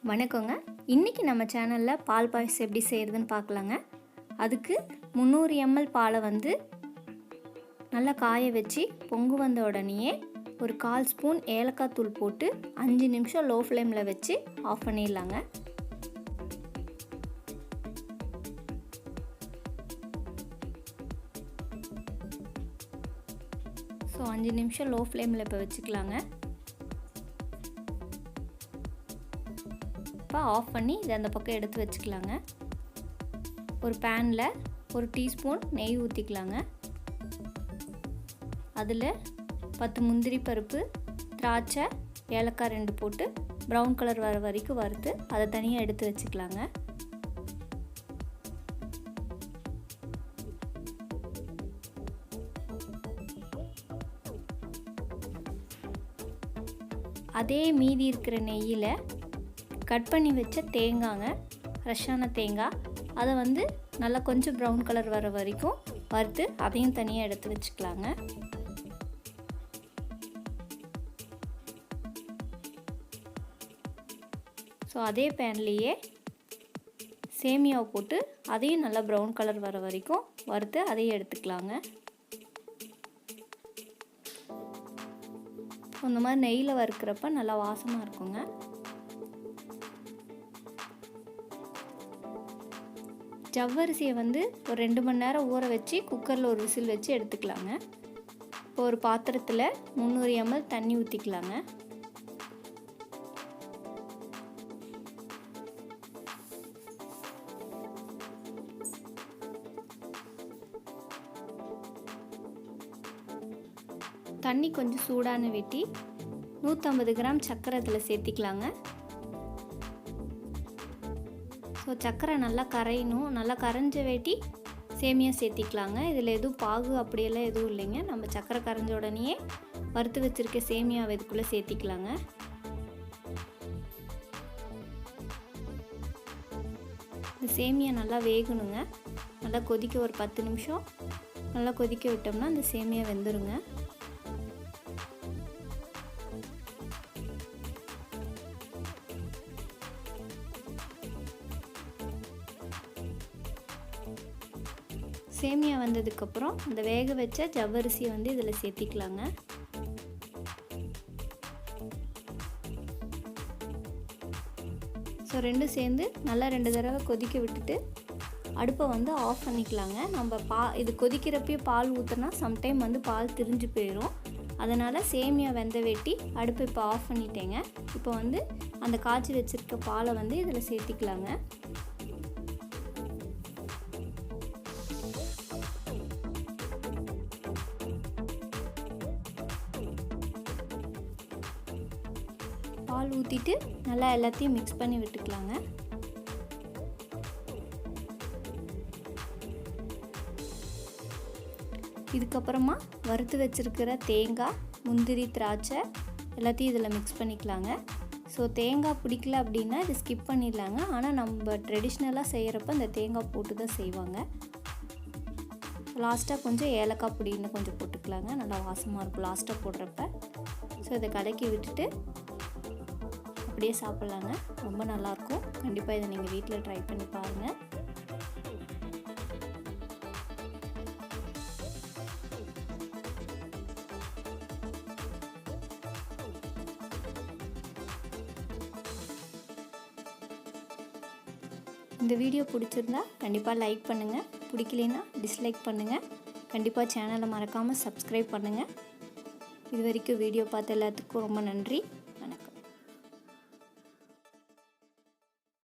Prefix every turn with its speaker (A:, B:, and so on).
A: வணக்கங்க. இன்றைக்கி நம்ம சேனலில் பால் பாயசம் எப்படி செய்கிறதுன்னு பார்க்கலாங்க. அதுக்கு 300 ml பாலை வந்து நல்லா காய வச்சு பொங்கு வந்த உடனேயே ஒரு 1/4 ஸ்பூன் ஏலக்காய் தூள் போட்டு 5 நிமிஷம் லோ ஃப்ளேமில் வச்சு ஆஃப் பண்ணிடலாங்க. ஸோ 5 நிமிஷம் லோ ஃப்ளேமில் இப்போ வச்சுக்கலாங்க. இப்போ ஆஃப் பண்ணி இதை அந்த பக்கம் எடுத்து வச்சுக்கலாங்க. ஒரு பேனில் 1 டீஸ்பூன் நெய் ஊற்றிக்கலாங்க. அதில் 10 முந்திரி பருப்பு, திராட்சை, ஏலக்காய் 2 போட்டு ப்ரௌன் கலர் வர வரைக்கும் வறுத்து அதை தனியாக எடுத்து வச்சுக்கலாங்க. அதே மீதி இருக்கிற நெய்யில் கட் பண்ணி வச்ச தேங்காங்க, ஃப்ரெஷ்ஷான தேங்காய், அதை வந்து நல்லா கொஞ்சம் ப்ரௌன் கலர் வர வரைக்கும் வறுத்து அதையும் தனியாக எடுத்து வச்சுக்கலாங்க. ஸோ அதே பேன்லேயே சேமியாவை போட்டு அதையும் நல்லா ப்ரௌன் கலர் வர வரைக்கும் வறுத்து அதையும் எடுத்துக்கலாங்க. இந்த மாதிரி நெய்யில் வறுக்கிறப்ப நல்லா வாசமாக இருக்குங்க. ஜவ்வரிசியை வந்து ஒரு 2 மணி நேரம் ஊற வச்சு குக்கரில் ஒரு விசில் வச்சு எடுத்துக்கலாங்க. இப்போ ஒரு பாத்திரத்தில் 300 ml தண்ணி ஊற்றிக்கலாங்க. தண்ணி கொஞ்சம் சூடான வெட்டி 150 கிராம் சர்க்கரை இதில் சேர்த்திக்கலாங்க. ஸோ சர்க்கரை நல்லா கரையணும். நல்லா கரைஞ்ச வேட்டி சேமியா சேர்த்திக்கலாங்க. இதில் எதுவும் பாகு அப்படியெல்லாம் எதுவும் இல்லைங்க. நம்ம சர்க்கரை கரைஞ்ச உடனேயே வறுத்து வச்சுருக்க சேமியாவை இதுக்குள்ளே சேர்த்திக்கலாங்க. இந்த சேமியா நல்லா வேகணுங்க. நல்லா கொதிக்க ஒரு 10 நிமிஷம் நல்லா கொதிக்க விட்டோம்னா இந்த சேமியா வெந்துருங்க. சேமியா வந்ததுக்கப்புறம் இந்த வேக வச்ச ஜவ்வரிசியை வந்து இதில் சேர்த்திக்கலாங்க. ஸோ ரெண்டும் சேர்ந்து நல்லா 2 தடவை கொதிக்க விட்டுட்டு அடுப்பை வந்து ஆஃப் பண்ணிக்கலாங்க. நம்ம இது கொதிக்கிறப்பயே பால் ஊற்றினா சம்டைம் வந்து பால் திரிஞ்சு போயிடும். அதனால் சேமியா வெந்த வெட்டி அடுப்பை இப்போ ஆஃப் பண்ணிட்டேங்க. இப்போ வந்து அந்த காய்ச்சி வச்சுருக்க பாலை வந்து இதில் சேர்த்திக்கலாங்க. பால் ஊற்றிட்டு நல்லா எல்லாத்தையும் மிக்ஸ் பண்ணி விட்டுக்கலாங்க. இதுக்கப்புறமா வறுத்து வச்சுருக்கிற தேங்காய், முந்திரி, திராட்சை எல்லாத்தையும் இதில் மிக்ஸ் பண்ணிக்கலாங்க. ஸோ தேங்காய் பிடிக்கல அப்படின்னா இது ஸ்கிப் பண்ணிடலாங்க. ஆனால் நம்ம ட்ரெடிஷ்னலாக செய்கிறப்ப இந்த தேங்காய் போட்டு தான் செய்வாங்க. லாஸ்ட்டாக கொஞ்சம் ஏலக்காய் பொடி இன்னும் கொஞ்சம் போட்டுக்கலாங்க. நல்லா வாசமாக இருக்கும் லாஸ்ட்டாக போடுறப்ப. ஸோ இதை கலக்கி விட்டுட்டு அப்படியே சாப்பிட்லாங்க. ரொம்ப நல்லாயிருக்கும். கண்டிப்பாக இதை நீங்கள் வீட்டில் ட்ரை பண்ணி பாருங்கள். இந்த வீடியோ பிடிச்சிருந்தா கண்டிப்பாக லைக் பண்ணுங்கள். பிடிக்கலைன்னா டிஸ்லைக் பண்ணுங்கள். கண்டிப்பாக சேனலை மறக்காமல் சப்ஸ்கிரைப் பண்ணுங்கள். இது வரைக்கும் வீடியோ பார்த்த எல்லாத்துக்கும் ரொம்ப நன்றி.